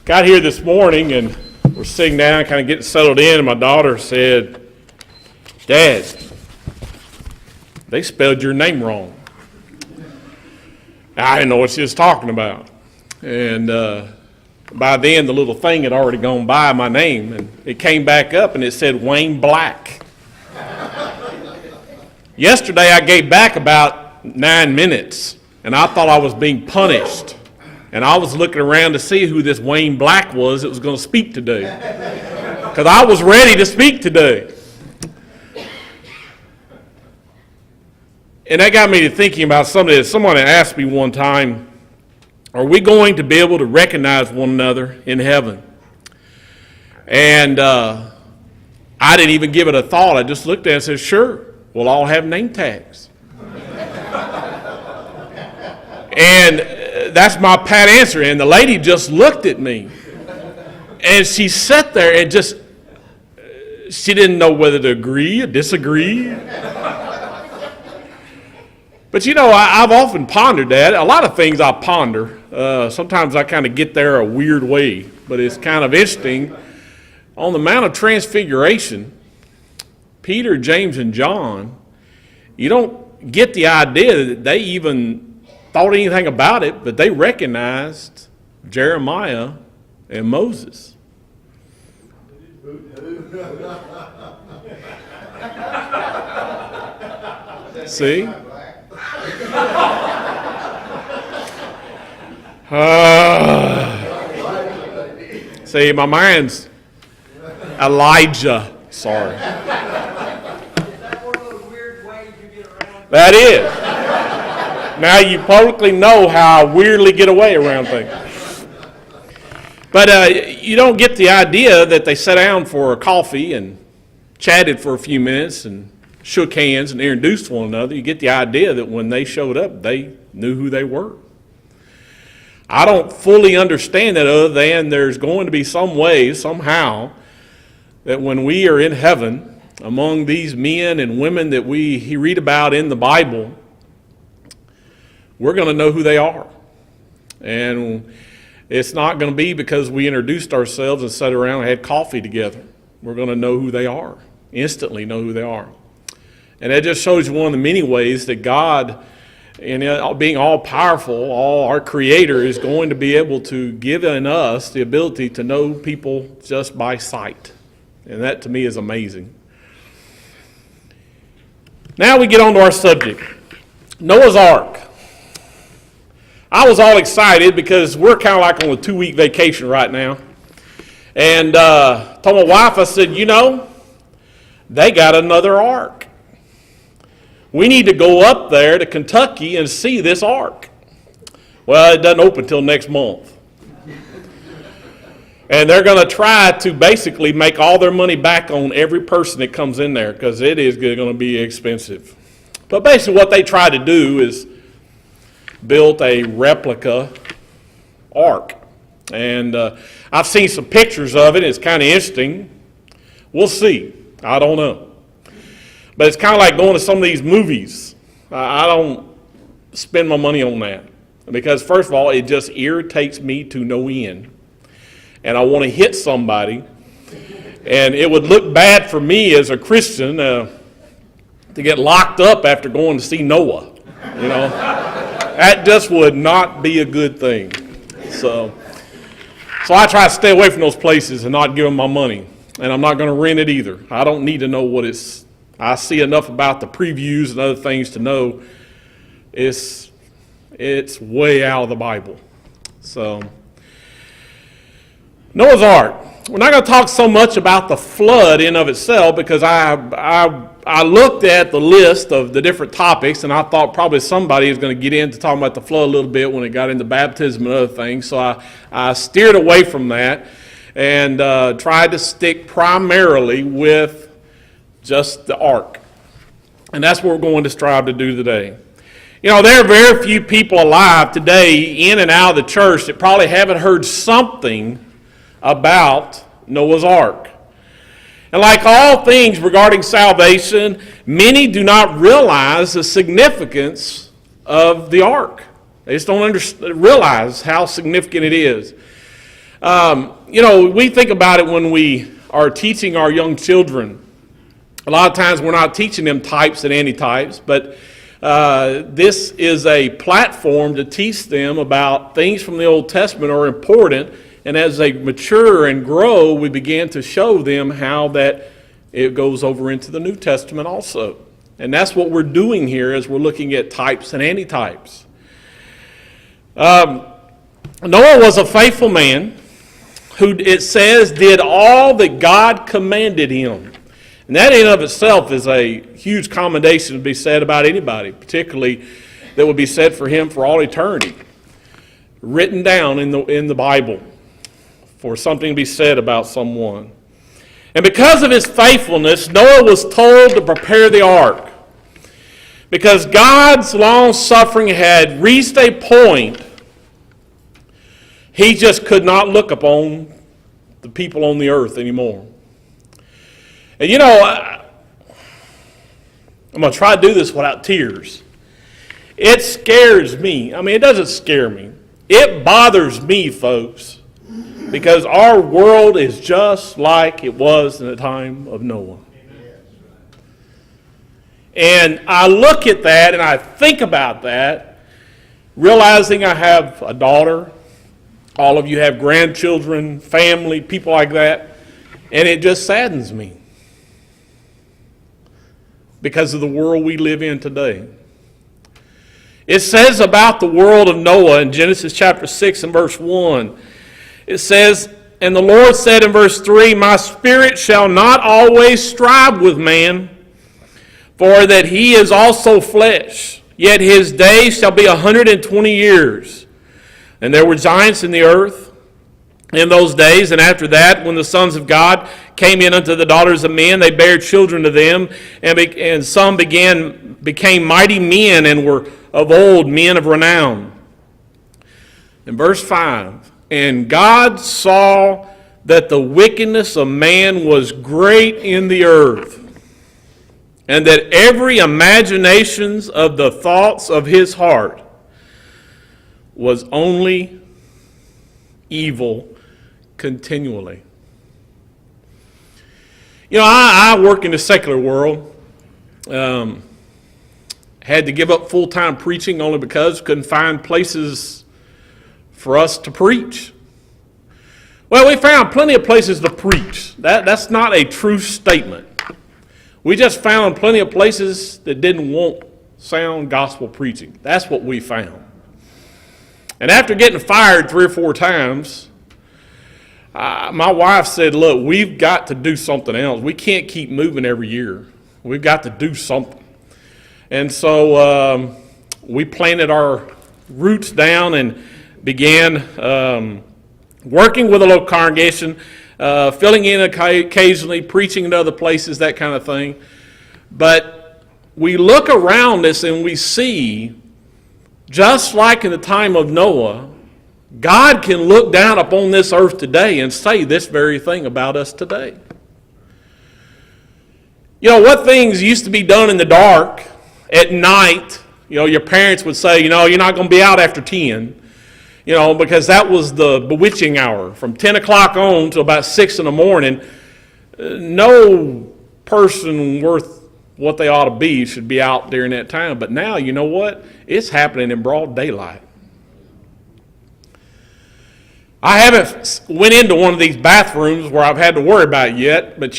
Got here this morning and we're sitting down, kind of getting settled in, and my daughter said, "Dad, they spelled your name wrong." I didn't know what she was talking about. And by then, the little thing had already gone by my name, and it came back up and it said Wayne Black. Yesterday, I gave back about 9 minutes, and I thought I was being punished. And I was looking around to see who this Wayne Black was that was going to speak today. Because I was ready to speak today. And that got me to thinking about something that someone had asked me one time. Are we going to be able to recognize one another in heaven? And I didn't even give it a thought. I just looked at it and said, sure, we'll all have name tags. And that's my pat answer. And the lady just looked at me. And she sat there and just, she didn't know whether to agree or disagree. But you know, I've often pondered that. A lot of things I ponder. Sometimes I kind of get there a weird way. But it's kind of interesting. On the Mount of Transfiguration, Peter, James, and John, you don't get the idea that they even thought anything about it, but they recognized Jeremiah and Moses. See? See, my mind's Elijah. Sorry. Is that one of those weird ways you get around? That is. Now you publicly know how I weirdly get away around things. But you don't get the idea that they sat down for a coffee and chatted for a few minutes and shook hands and introduced one another. You get the idea that when they showed up, they knew who they were. I don't fully understand that, other than there's going to be some way, somehow, that when we are in heaven, among these men and women that we read about in the Bible, we're going to know who they are. And it's not going to be because we introduced ourselves and sat around and had coffee together. We're going to know who they are, instantly know who they are. And that just shows you one of the many ways that God, in being all-powerful, our Creator, is going to be able to give in us the ability to know people just by sight. And that, to me, is amazing. Now we get on to our subject, Noah's Ark. I was all excited because we're kind of like on a 2-week vacation right now. And told my wife, I said, you know, they got another ark. We need to go up there to Kentucky and see this ark. Well, it doesn't open until next month. And they're going to try to basically make all their money back on every person that comes in there because it is going to be expensive. But basically what they try to do is built a replica ark. And I've seen some pictures of it. It's kind of interesting. We'll see. I don't know. But it's kind of like going to some of these movies. I don't spend my money on that. Because first of all, it just irritates me to no end. And I want to hit somebody. And it would look bad for me as a Christian to get locked up after going to see Noah. You know? That just would not be a good thing. So I try to stay away from those places and not give them my money. And I'm not going to rent it either. I don't need to know what it's. I see enough about the previews and other things to know it's way out of the Bible. So, Noah's Ark. We're not going to talk so much about the flood in of itself because I looked at the list of the different topics and I thought probably somebody is going to get into talking about the flood a little bit when it got into baptism and other things. So I steered away from that and tried to stick primarily with just the ark. And that's what we're going to strive to do today. You know, there are very few people alive today in and out of the church that probably haven't heard something about Noah's Ark. And like all things regarding salvation, many do not realize the significance of the ark. They just don't realize how significant it is. We think about it when we are teaching our young children. A lot of times we're not teaching them types and antitypes, but this is a platform to teach them about things from the Old Testament are important, and as they mature and grow, we begin to show them how that it goes over into the New Testament also. And that's what we're doing here as we're looking at types and antitypes. Noah was a faithful man who, it says, did all that God commanded him. And that in and of itself is a huge commendation to be said about anybody, particularly that would be said for him for all eternity. Written down in the Bible for something to be said about someone. And because of his faithfulness, Noah was told to prepare the ark. Because God's long suffering had reached a point, he just could not look upon the people on the earth anymore. And I'm going to try to do this without tears. It scares me. It doesn't scare me. It bothers me, folks, because our world is just like it was in the time of Noah. And I look at that and I think about that, realizing I have a daughter. All of you have grandchildren, family, people like that, and it just saddens me because of the world we live in today. It says about the world of Noah in Genesis chapter 6 and verse 1. It says, "And the Lord said in verse 3, My spirit shall not always strive with man, for that he is also flesh. Yet his days shall be 120 years. And there were giants in the earth in those days, and after that, when the sons of God came in unto the daughters of men, they bare children to them, and some became mighty men, and were of old men of renown." In verse 5, "And God saw that the wickedness of man was great in the earth, and that every imaginations of the thoughts of his heart was only evil continually." I work in the secular world. Had to give up full-time preaching only because couldn't find places for us to preach. Well, we found plenty of places to preach. That's not a true statement. We just found plenty of places that didn't want sound gospel preaching. That's what we found. And after getting fired 3 or 4 times, my wife said, "Look, we've got to do something else. We can't keep moving every year. We've got to do something." And so we planted our roots down and began working with a local congregation, filling in occasionally, preaching in other places, that kind of thing. But we look around us and we see, just like in the time of Noah, God can look down upon this earth today and say this very thing about us today. What things used to be done in the dark at night, your parents would say, you're not going to be out after 10, because that was the bewitching hour. From 10 o'clock on to about 6 in the morning, no person worth what they ought to be should be out during that time. But now, you know what? It's happening in broad daylight. I haven't went into one of these bathrooms where I've had to worry about it yet, but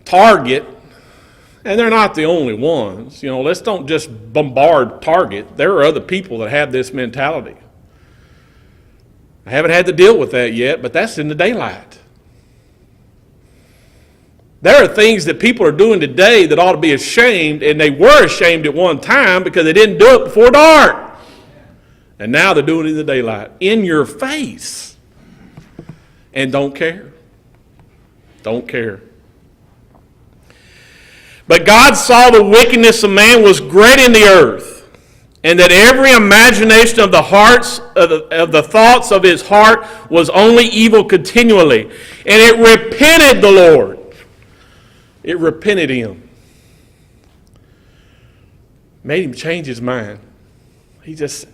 Target, and they're not the only ones. Let's don't just bombard Target. There are other people that have this mentality. I haven't had to deal with that yet, but that's in the daylight. There are things that people are doing today that ought to be ashamed, and they were ashamed at one time because they didn't do it before dark. And now they're doing it in the daylight, in your face, and don't care. Don't care. But God saw the wickedness of man was great in the earth, and that every imagination of the hearts of the thoughts of his heart was only evil continually. And it repented the Lord. It repented him. Made him change his mind. He just,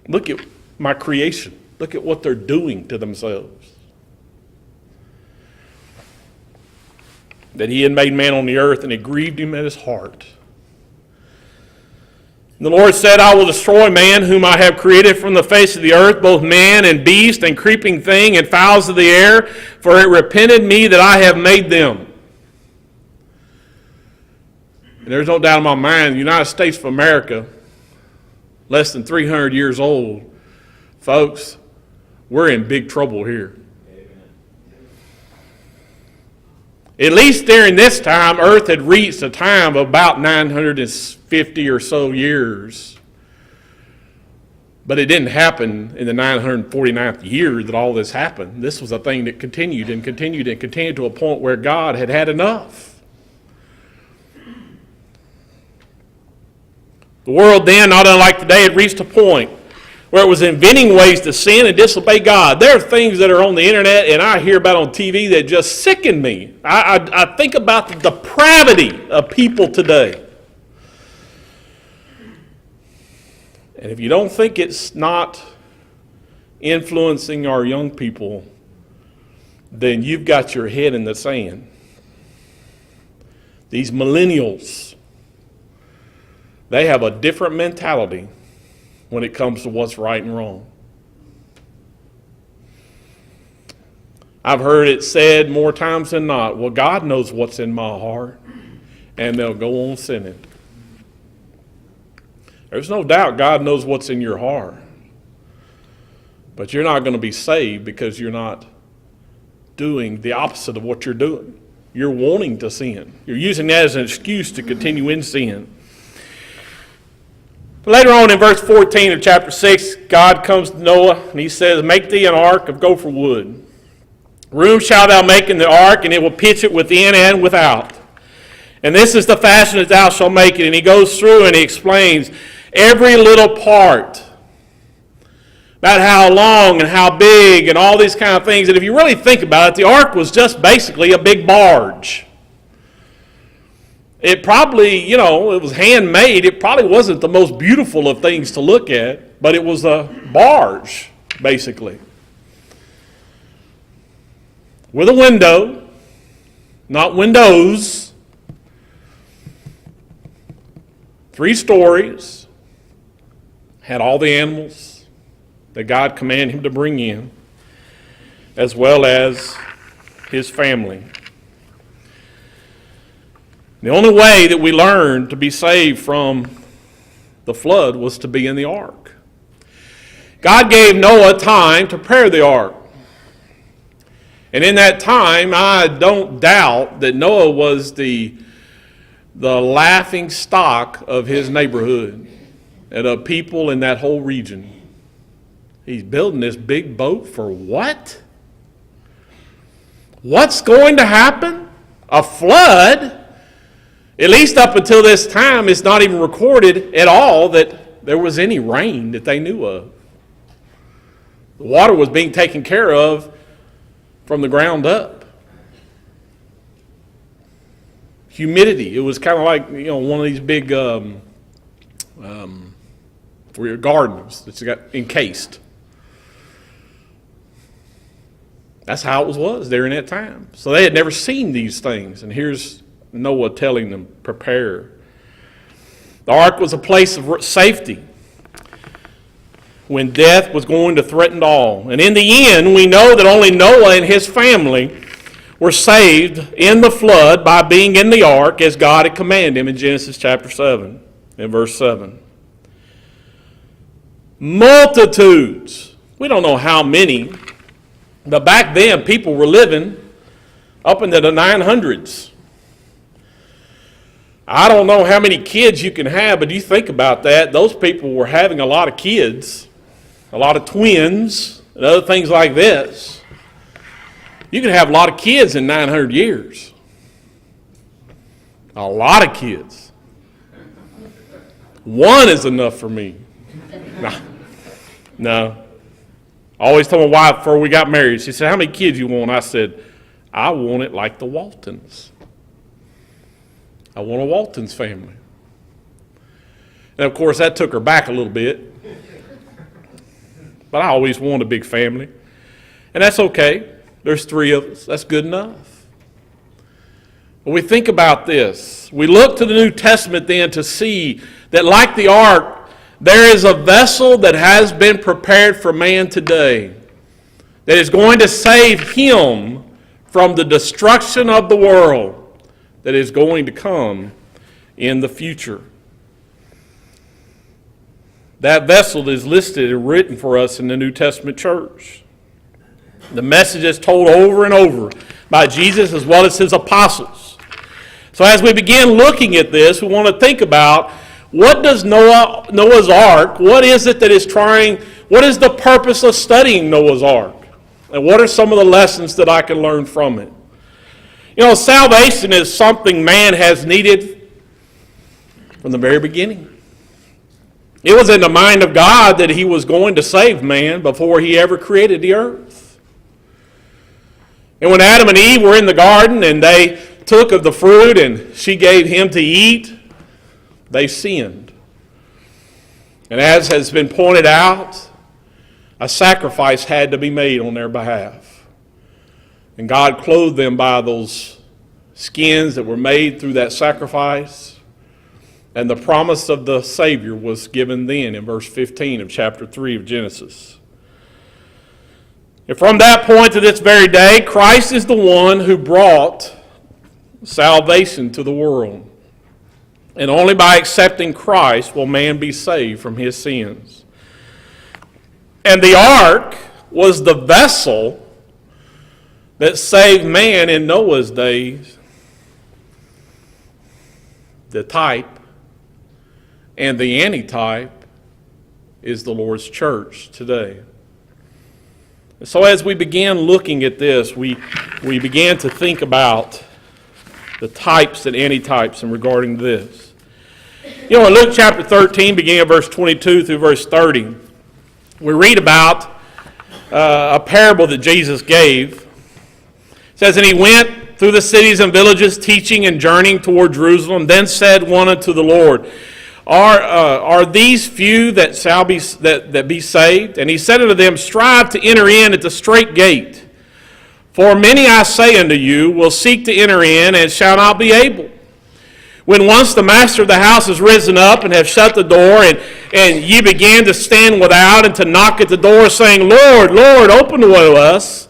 look at my creation. Look at what they're doing to themselves. That he had made man on the earth, and it grieved him at his heart. And the Lord said, I will destroy man whom I have created from the face of the earth, both man and beast and creeping thing and fowls of the air, for it repented me that I have made them. And there's no doubt in my mind, the United States of America, less than 300 years old, folks, we're in big trouble here. At least during this time, Earth had reached a time of about 950 or so years. But it didn't happen in the 949th year that all this happened. This was a thing that continued and continued and continued to a point where God had had enough. The world then, not unlike today, had reached a point where it was inventing ways to sin and disobey God. There are things that are on the internet and I hear about on TV that just sicken me. I think about the depravity of people today. And if you don't think it's not influencing our young people, then you've got your head in the sand. These millennials, they have a different mentality when it comes to what's right and wrong. I've heard it said more times than not, well, God knows what's in my heart, and they'll go on sinning. There's no doubt God knows what's in your heart, but you're not going to be saved because you're not doing the opposite of what you're doing. You're wanting to sin. You're using that as an excuse to continue in sin. Later on in verse 14 of chapter 6, God comes to Noah and he says, make thee an ark of gopher wood. Room shalt thou make in the ark, and it will pitch it within and without. And this is the fashion that thou shalt make it. And he goes through and he explains every little part about how long and how big and all these kind of things. And if you really think about it, the ark was just basically a big barge. It probably, it was handmade. It probably wasn't the most beautiful of things to look at, but it was a barge, basically. With a window, not windows, 3 stories, had all the animals that God commanded him to bring in, as well as his family. The only way that we learned to be saved from the flood was to be in the ark. God gave Noah time to prepare the ark. And in that time, I don't doubt that Noah was the laughing stock of his neighborhood and of people in that whole region. He's building this big boat for what? What's going to happen? A flood? At least up until this time, it's not even recorded at all that there was any rain that they knew of. The water was being taken care of from the ground up. Humidity. It was kind of like, one of these big for your gardens that you got encased. That's how it was there in that time. So they had never seen these things. And here's Noah telling them, prepare. The ark was a place of safety when death was going to threaten all. And in the end, we know that only Noah and his family were saved in the flood by being in the ark as God had commanded him in Genesis chapter 7 and verse 7. Multitudes. We don't know how many, but back then people were living up into the 900s. I don't know how many kids you can have, but you think about that. Those people were having a lot of kids, a lot of twins, and other things like this. You can have a lot of kids in 900 years. A lot of kids. One is enough for me. No. I always told my wife before we got married, she said, how many kids you want? I said, I want it like the Waltons. I want a Waltons family. And of course, that took her back a little bit. But I always wanted a big family. And that's okay. There's 3 of us. That's good enough. When we think about this, we look to the New Testament then to see that like the ark, there is a vessel that has been prepared for man today that is going to save him from the destruction of the world that is going to come in the future. That vessel is listed and written for us in the New Testament church. The message is told over and over by Jesus as well as his apostles. So as we begin looking at this, we want to think about what does Noah's Ark, what is it that is what is the purpose of studying Noah's Ark? And what are some of the lessons that I can learn from it? You know, salvation is something man has needed from the very beginning. It was in the mind of God that he was going to save man before he ever created the earth. And when Adam and Eve were in the garden and they took of the fruit and she gave him to eat, they sinned. And as has been pointed out, a sacrifice had to be made on their behalf. And God clothed them by those skins that were made through that sacrifice. And the promise of the Savior was given then in verse 15 of chapter 3 of Genesis. And from that point to this very day, Christ is the one who brought salvation to the world. And only by accepting Christ will man be saved from his sins. And the ark was the vessel that saved man in Noah's days, the type, and the antitype is the Lord's church today. So as we began looking at this, we began to think about the types and antitypes in regarding this. You know, in Luke chapter 13, beginning at verse 22 through verse 30, we read about a parable that Jesus gave. It says, "And he went through the cities and villages, teaching and journeying toward Jerusalem. Then said one unto the Lord, Are these few that shall be saved? And he said unto them, Strive to enter in at the strait gate. For many, I say unto you, will seek to enter in, and shall not be able. When once the master of the house is risen up, and have shut the door, and ye began to stand without, and to knock at the door, saying, Lord, Lord, open to us.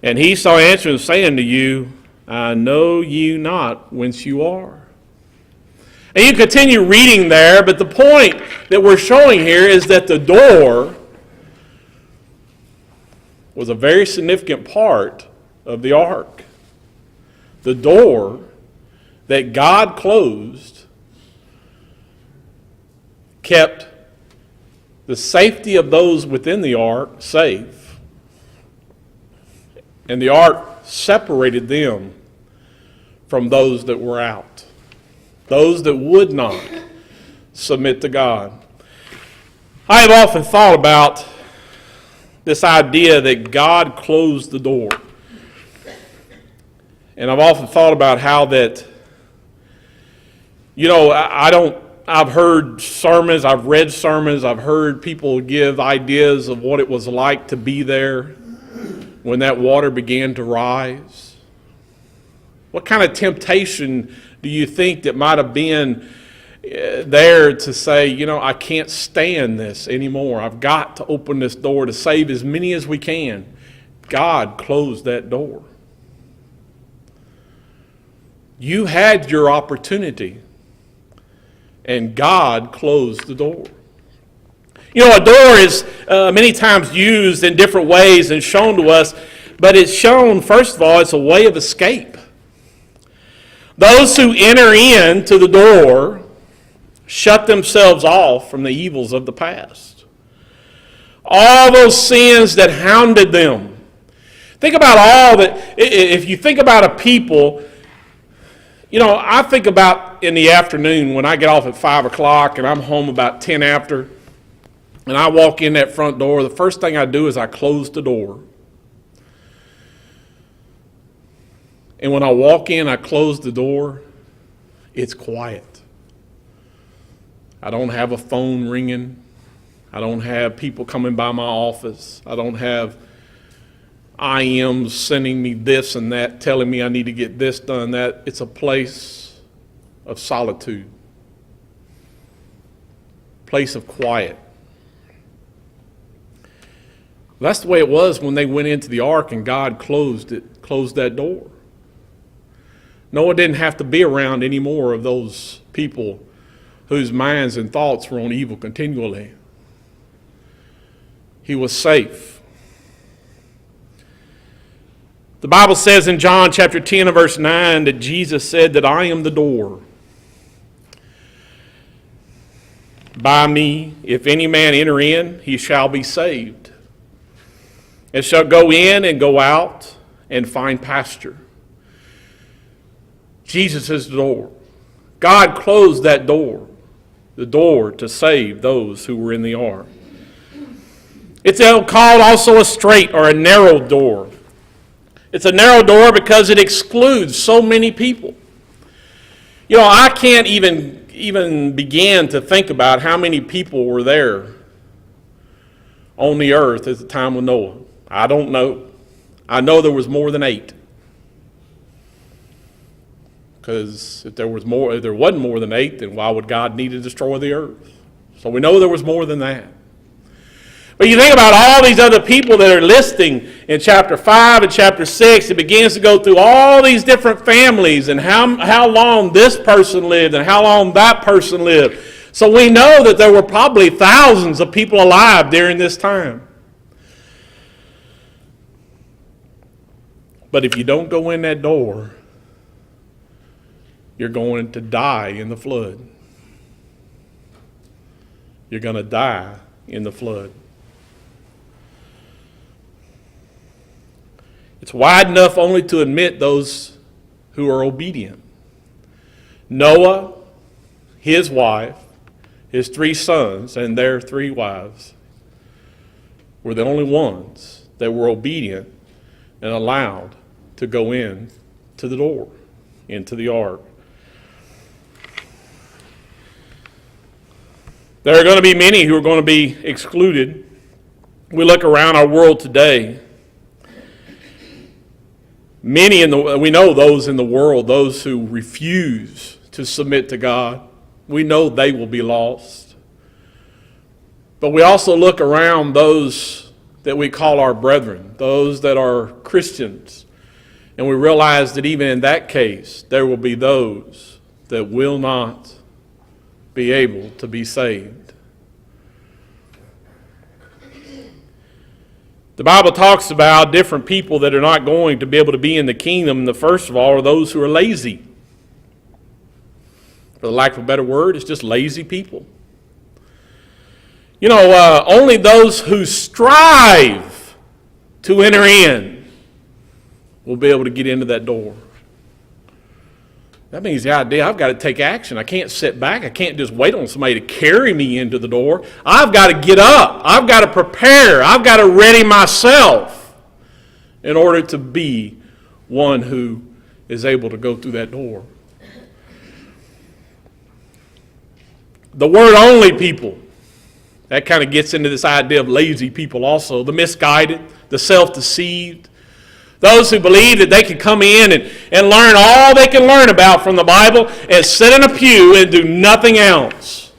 And he shall answer and say unto you, I know you not whence you are. And you continue reading there, but the point that we're showing here is that the door was a very significant part of the ark. The door that God closed kept the safety of those within the ark safe. And the ark separated them from those that were out. Those that would not submit to God. I have often thought about this idea that God closed the door. And I've often thought about how that, you know, I've heard sermons, I've read sermons, I've heard people give ideas of what it was like to be there when that water began to rise. What kind of temptation do you think that might have been there to say, you know, I can't stand this anymore. I've got to open this door to save as many as we can. God closed that door. You had your opportunity, and God closed the door. You know, a door is many times used in different ways and shown to us, but it's shown, first of all, it's a way of escape. Those who enter into the door shut themselves off from the evils of the past. All those sins that hounded them. Think about all that. If you think about a people, you know, I think about in the afternoon when I get off at 5 o'clock and I'm home about 10 after, and I walk in that front door, the first thing I do is I close the door. And when I walk in, I close the door, it's quiet. I don't have a phone ringing. I don't have people coming by my office. I don't have IMs sending me this and that, telling me I need to get this done, that. It's a place of solitude, place of quiet. That's the way it was when they went into the ark and God closed that door. Noah didn't have to be around any more of those people whose minds and thoughts were on evil continually. He was safe. The Bible says in John chapter 10 and verse 9 that Jesus said that I am the door. By me, if any man enter in, he shall be saved, and shall go in and go out and find pasture. Jesus is the door. God closed that door, the door to save those who were in the ark. It's called also a straight or a narrow door. It's a narrow door because it excludes so many people. You know, I can't even begin to think about how many people were there on the earth at the time of Noah. I don't know. I know there was more than 8. Because if there wasn't more than 8, then why would God need to destroy the earth? So we know there was more than that. But you think about all these other people that are listing in chapter 5 and chapter 6. It begins to go through all these different families and how long this person lived and how long that person lived. So we know that there were probably thousands of people alive during this time. But if you don't go in that door, you're going to die in the flood. You're going to die in the flood. It's wide enough only to admit those who are obedient. Noah, his wife, his 3 sons, and their 3 wives were the only ones that were obedient and allowed to go in to the door, into the ark. There are going to be many who are going to be excluded. We look around our world today. We know those in the world, those who refuse to submit to God. We know they will be lost. But we also look around those that we call our brethren, those that are Christians. And we realize that even in that case, there will be those that will not be able to be saved. The Bible talks about different people that are not going to be able to be in the kingdom. And the first of all are those who are lazy. For the lack of a better word, it's just lazy people. You know, only those who strive to enter in will be able to get into that door. That means the idea, I've got to take action. I can't sit back. I can't just wait on somebody to carry me into the door. I've got to get up. I've got to prepare. I've got to ready myself in order to be one who is able to go through that door. The word only people, that kind of gets into this idea of lazy people also. The misguided, the self-deceived. Those who believe that they can come in and learn all they can learn about from the Bible and sit in a pew and do nothing else.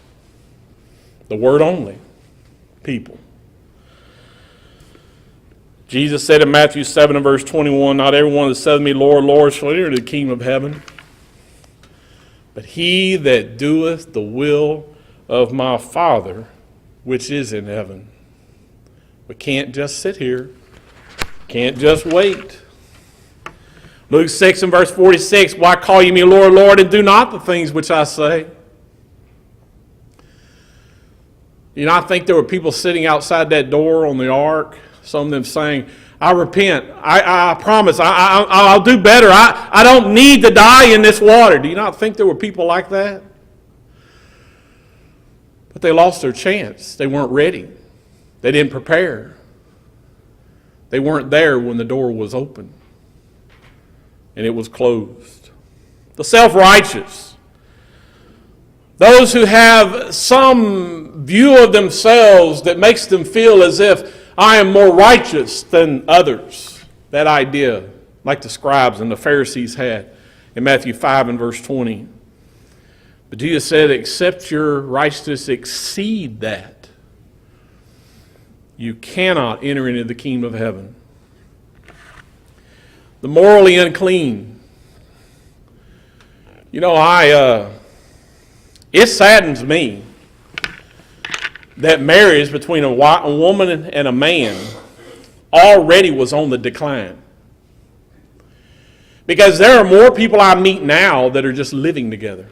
The word only. People. Jesus said in Matthew 7 and verse 21, not everyone that saith to me, Lord, Lord, shall enter the kingdom of heaven, but he that doeth the will of my Father which is in heaven. We can't just sit here. Can't just wait. Luke 6 and verse 46, why call ye me Lord, Lord, and do not the things which I say? Do you not think there were people sitting outside that door on the ark, some of them saying, I repent, I promise, I'll do better, I don't need to die in this water. Do you not think there were people like that? But they lost their chance. They weren't ready. They didn't prepare. They weren't there when the door was open and it was closed. The self-righteous, those who have some view of themselves that makes them feel as if I am more righteous than others. That idea, like the scribes and the Pharisees had in Matthew 5 and verse 20. But Jesus said, except your righteousness exceed that, you cannot enter into the kingdom of heaven. The morally unclean. You know, it saddens me that marriage between a woman and a man already was on the decline. Because there are more people I meet now that are just living together.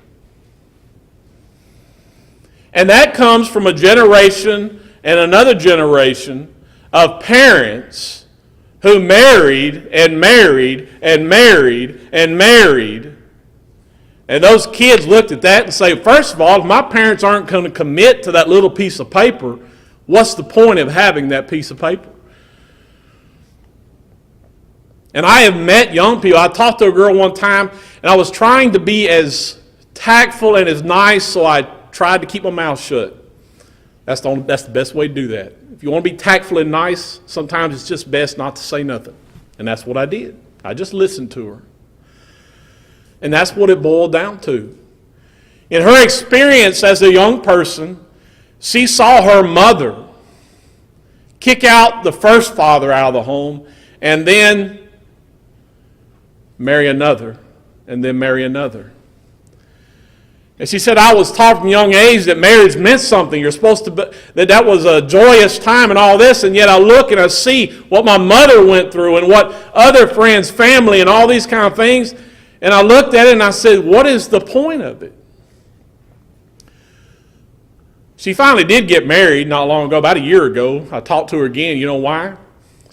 And that comes from a generation and another generation of parents who married and married and married and married. And those kids looked at that and say, first of all, if my parents aren't going to commit to that little piece of paper, what's the point of having that piece of paper? And I have met young people. I talked to a girl one time, and I was trying to be as tactful and as nice, so I tried to keep my mouth shut. That's the best way to do that. If you want to be tactful and nice, sometimes it's just best not to say nothing. And that's what I did. I just listened to her. And that's what it boiled down to. In her experience as a young person, she saw her mother kick out the first father out of the home, and then marry another, and then marry another. And she said, I was taught from a young age that marriage meant something. You're supposed to be, that was a joyous time and all this, and yet I look and I see what my mother went through and what other friends, family, and all these kind of things. And I looked at it and I said, what is the point of it? She finally did get married not long ago, about a year ago. I talked to her again. You know why?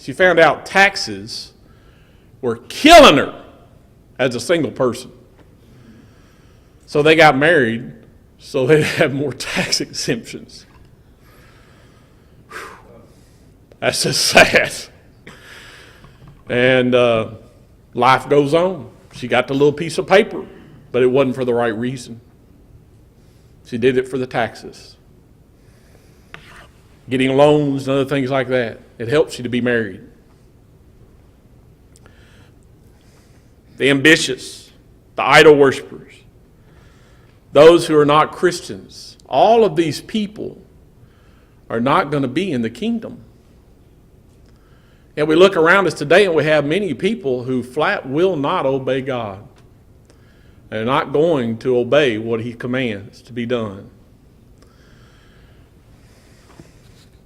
She found out taxes were killing her as a single person. So they got married so they'd have more tax exemptions. Whew. That's just sad. And life goes on. She got the little piece of paper, but it wasn't for the right reason. She did it for the taxes. Getting loans and other things like that. It helps you to be married. The ambitious, the idol worshipers, those who are not Christians, all of these people are not going to be in the kingdom. And we look around us today and we have many people who flat will not obey God. They're not going to obey what He commands to be done.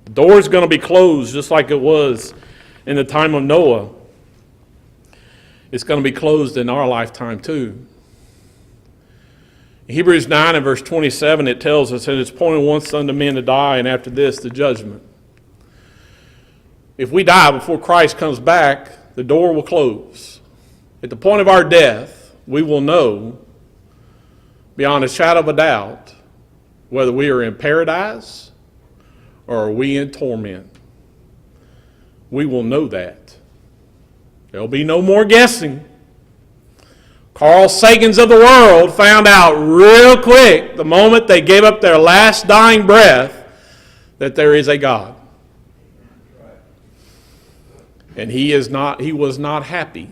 The door is going to be closed just like it was in the time of Noah. It's going to be closed in our lifetime too. In Hebrews 9 and verse 27, it tells us that it's appointed once unto men to die, and after this, the judgment. If we die before Christ comes back, the door will close. At the point of our death, we will know, beyond a shadow of a doubt, whether we are in paradise or are we in torment. We will know that. There'll be no more guessing. Carl Sagans of the world found out real quick, the moment they gave up their last dying breath, that there is a God. And he was not happy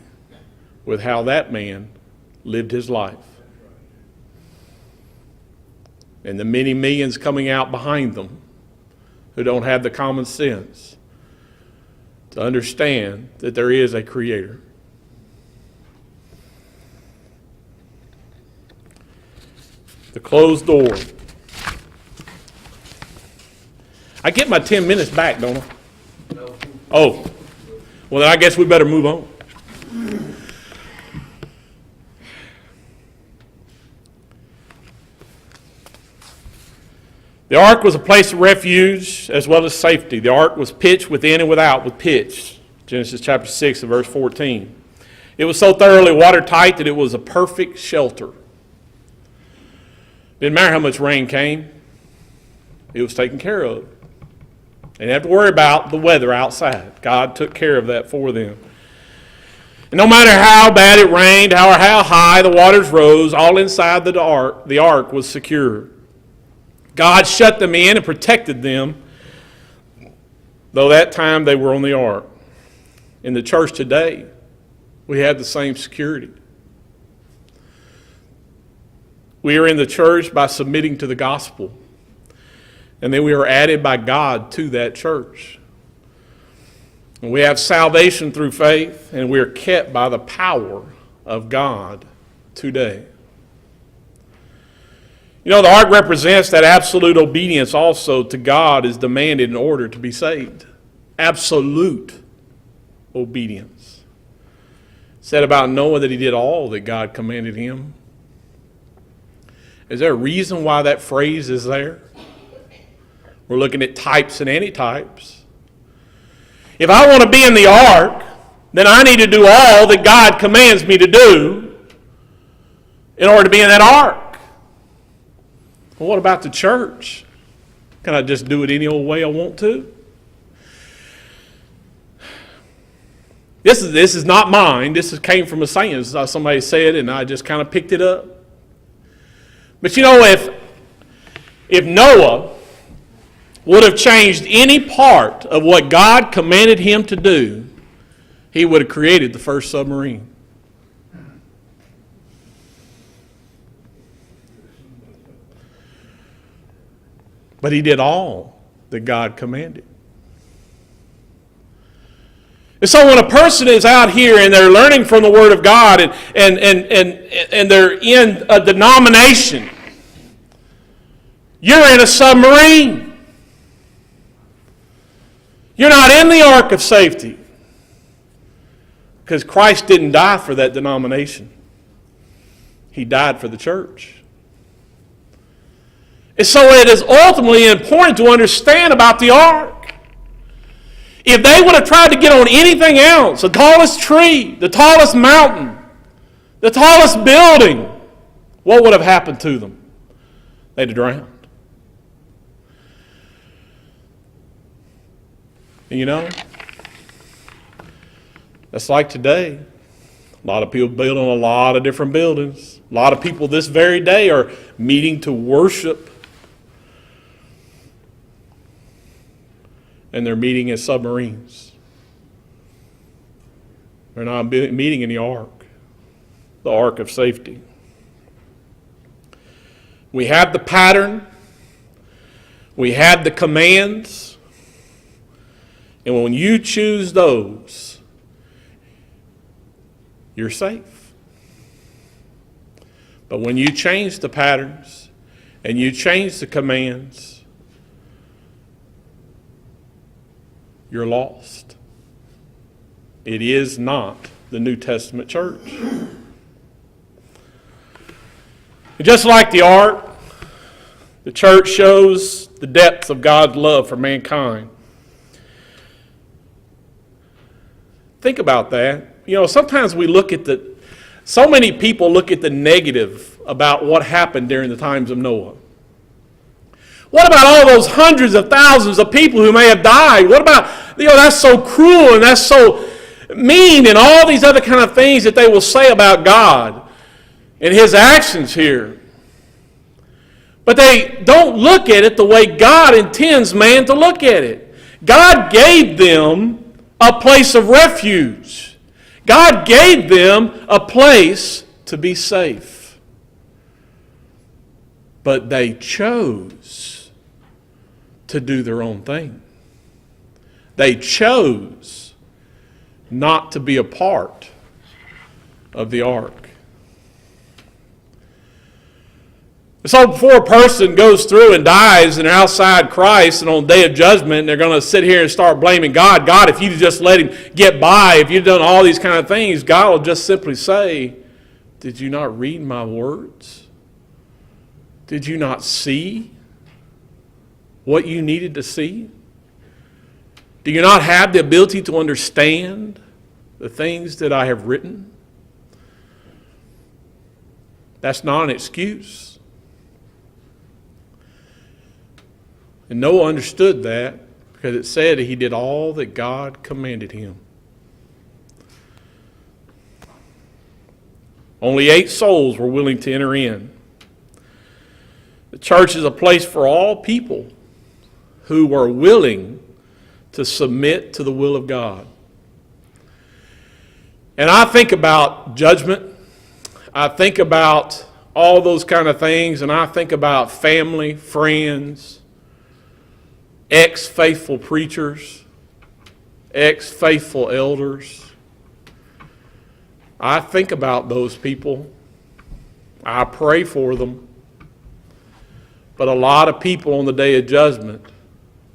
with how that man lived his life. And the many millions coming out behind them who don't have the common sense to understand that there is a Creator. The closed door. I get my 10 minutes back, don't I? No. Oh. Well, then I guess we better move on. The ark was a place of refuge as well as safety. The ark was pitched within and without with pitch. Genesis chapter 6 and verse 14. It was so thoroughly watertight that it was a perfect shelter. Didn't matter how much rain came. It was taken care of. They didn't have to worry about the weather outside. God took care of that for them. And no matter how bad it rained, how high the waters rose, all inside the ark was secure. God shut them in and protected them, though that time they were on the ark. In the church today, we have the same security. We are in the church by submitting to the gospel, and then we are added by God to that church. And we have salvation through faith, and we are kept by the power of God today. You know, the ark represents that absolute obedience also to God is demanded in order to be saved. Absolute obedience. It said about Noah that he did all that God commanded him. Is there a reason why that phrase is there? We're looking at types and antitypes. If I want to be in the ark, then I need to do all that God commands me to do in order to be in that ark. Well, what about the church? Can I just do it any old way I want to? This is not mine. This came from a saying. Somebody said it, and I just kind of picked it up. But you know, if Noah would have changed any part of what God commanded him to do, he would have created the first submarine. But he did all that God commanded. And so when a person is out here and they're learning from the Word of God and they're in a denomination, you're in a submarine. You're not in the ark of safety. Because Christ didn't die for that denomination. He died for the church. And so it is ultimately important to understand about the ark. If they would have tried to get on anything else, the tallest tree, the tallest mountain, the tallest building, what would have happened to them? They'd have drowned. And you know, that's like today. A lot of people building a lot of different buildings. A lot of people this very day are meeting to worship. And they're meeting in submarines. They're not meeting in the ark of safety. We have the pattern. We have the commands. And when you choose those, you're safe. But when you change the patterns and you change the commands, you're lost. It is not the New Testament church. And just like the ark, the church shows the depth of God's love for mankind. Think about that. You know, sometimes we look at so many people look at the negative about what happened during the times of Noah. What about all those hundreds of thousands of people who may have died? What about, that's so cruel and that's so mean and all these other kind of things that they will say about God and His actions here. But they don't look at it the way God intends man to look at it. God gave them a place of refuge. God gave them a place to be safe. But they chose to do their own thing. They chose not to be a part of the ark. So before a person goes through and dies and they're outside Christ and on the day of judgment, they're going to sit here and start blaming God. God, if you just let him get by, if you've done all these kind of things, God will just simply say, did you not read my words? Did you not see what you needed to see? Do you not have the ability to understand the things that I have written? That's not an excuse. And Noah understood that because it said he did all that God commanded him. Only 8 souls were willing to enter in. The church is a place for all people who are willing to submit to the will of God. And I think about judgment. I think about all those kind of things, and I think about family, friends, ex-faithful preachers, ex-faithful elders. I think about those people. I pray for them. But a lot of people on the day of judgment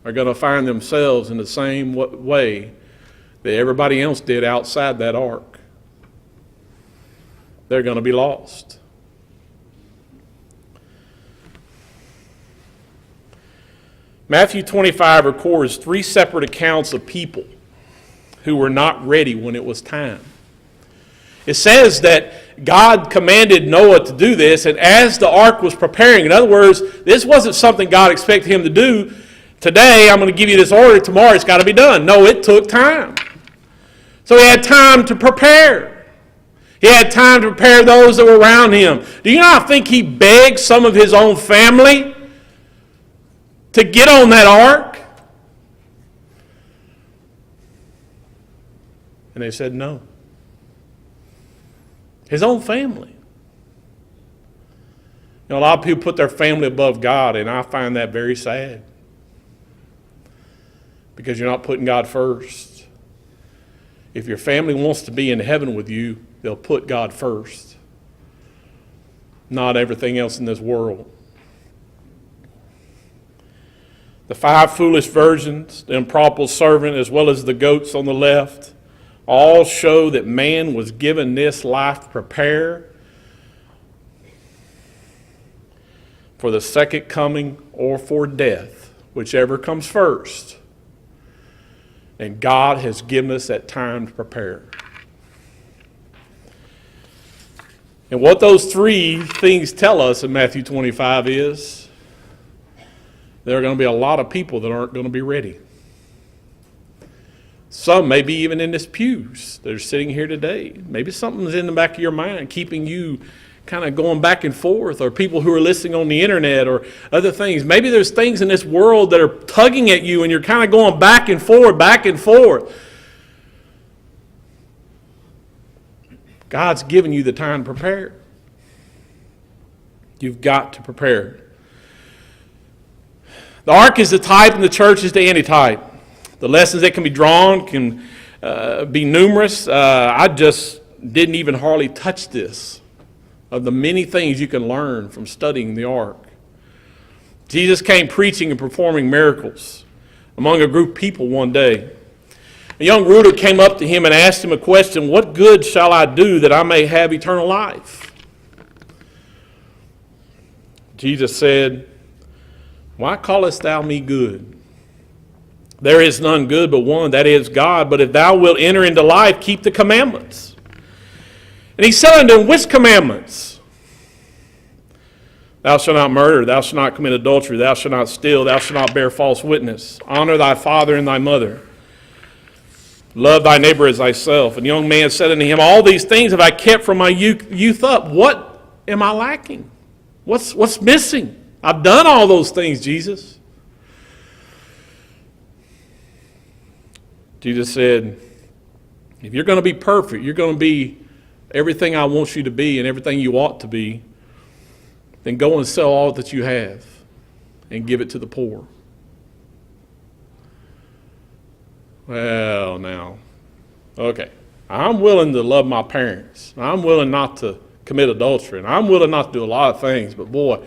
are going to find themselves in the same way that everybody else did outside that ark. They're going to be lost. Matthew 25 records 3 separate accounts of people who were not ready when it was time. It says that God commanded Noah to do this, and as the ark was preparing, in other words, this wasn't something God expected him to do. Today, I'm going to give you this order, tomorrow it's got to be done. No, it took time. So he had time to prepare. He had time to prepare those that were around him. Do you not think he begged some of his own family to get on that ark? And they said no. His own family. You know, a lot of people put their family above God, and I find that very sad. Because you're not putting God first. If your family wants to be in heaven with you, they'll put God first. Not everything else in this world. The 5 foolish virgins, the improbable servant, as well as the goats on the left, all show that man was given this life to prepare for the second coming or for death, whichever comes first. And God has given us that time to prepare. And what those 3 things tell us in Matthew 25 is there are going to be a lot of people that aren't going to be ready. Some maybe even in this pews that are sitting here today. Maybe something's in the back of your mind keeping you kind of going back and forth, or people who are listening on the internet or other things. Maybe there's things in this world that are tugging at you and you're kind of going back and forth, back and forth. God's given you the time to prepare. You've got to prepare. The ark is the type and the church is the antitype. The lessons that can be drawn can be numerous. I just didn't even hardly touch this, of the many things you can learn from studying the ark. Jesus came preaching and performing miracles among a group of people one day. A young ruler came up to him and asked him a question, "What good shall I do that I may have eternal life?" Jesus said, "Why callest thou me good? There is none good but one, that is God. But if thou wilt enter into life, keep the commandments." And he said unto him, "Which commandments?" "Thou shalt not murder, thou shalt not commit adultery, thou shalt not steal, thou shalt not bear false witness. Honor thy father and thy mother. Love thy neighbor as thyself." And the young man said unto him, "All these things have I kept from my youth up. What am I lacking? What's missing? I've done all those things, Jesus." Jesus said, if you're going to be perfect, you're going to be everything I want you to be and everything you ought to be, then go and sell all that you have and give it to the poor. Well, now, okay, I'm willing to love my parents. I'm willing not to commit adultery, and I'm willing not to do a lot of things, but boy,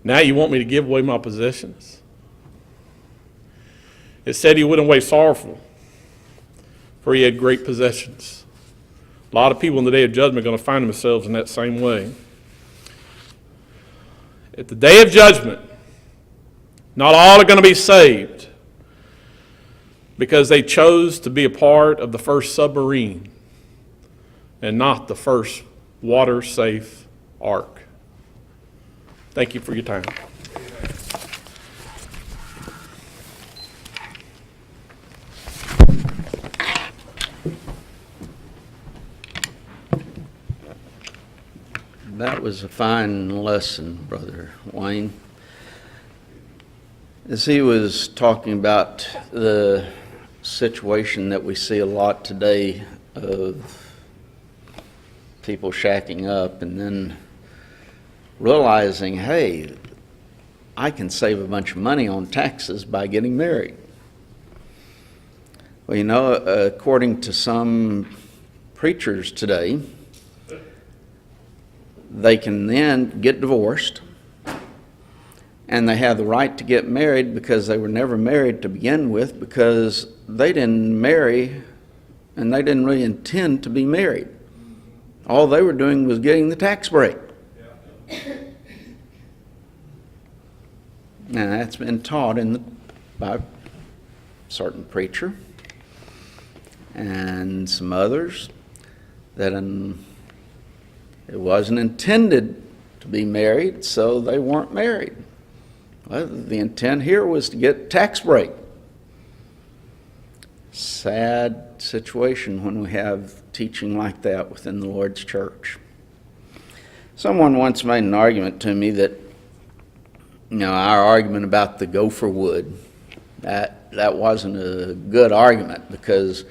now you want me to give away my possessions? It said he went away sorrowful, for he had great possessions. A lot of people in the day of judgment are going to find themselves in that same way. At the day of judgment, not all are going to be saved because they chose to be a part of the first submarine and not the first water-safe ark. Thank you for your time. That was a fine lesson, Brother Wayne. As he was talking about the situation that we see a lot today of people shacking up and then realizing, hey, I can save a bunch of money on taxes by getting married. Well, you know, according to some preachers today, they can then get divorced, and they have the right to get married because they were never married to begin with, because they didn't marry and they didn't really intend to be married. All they were doing was getting the tax break. And that's been taught by a certain preacher and some others that it wasn't intended to be married, so they weren't married. Well, the intent here was to get tax break. Sad situation when we have teaching like that within the Lord's church. Someone once made an argument to me that, our argument about the gopher wood, that wasn't a good argument, because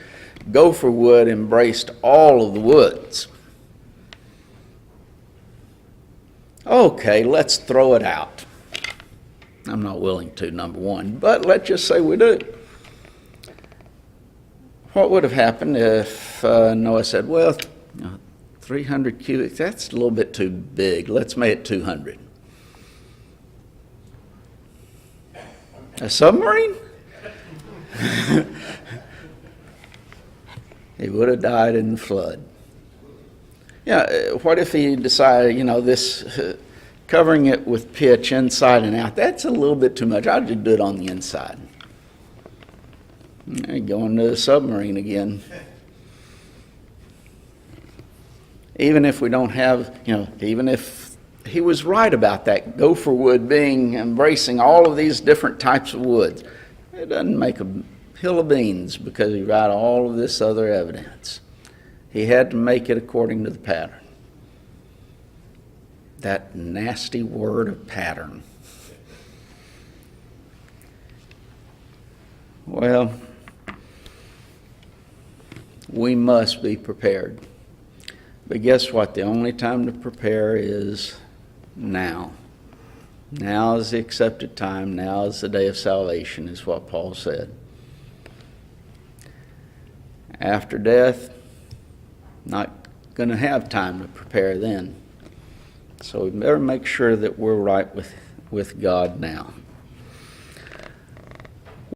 gopher wood embraced all of the woods. Okay, let's throw it out. I'm not willing to, number one, but let's just say we do. What would have happened if Noah said, well, 300 cubic, that's a little bit too big. Let's make it 200. A submarine? He would have died in the flood. Yeah, what if he decided, this covering it with pitch inside and out, that's a little bit too much. I'll just do it on the inside. Going to the submarine again. Even if we don't have, even if he was right about that gopher wood embracing all of these different types of woods, it doesn't make a hill of beans because he got all of this other evidence. He had to make it according to the pattern. That nasty word of pattern. Well, we must be prepared. But guess what? The only time to prepare is now. Now is the accepted time. Now is the day of salvation, is what Paul said. After death, not going to have time to prepare then. So we better make sure that we're right with God now.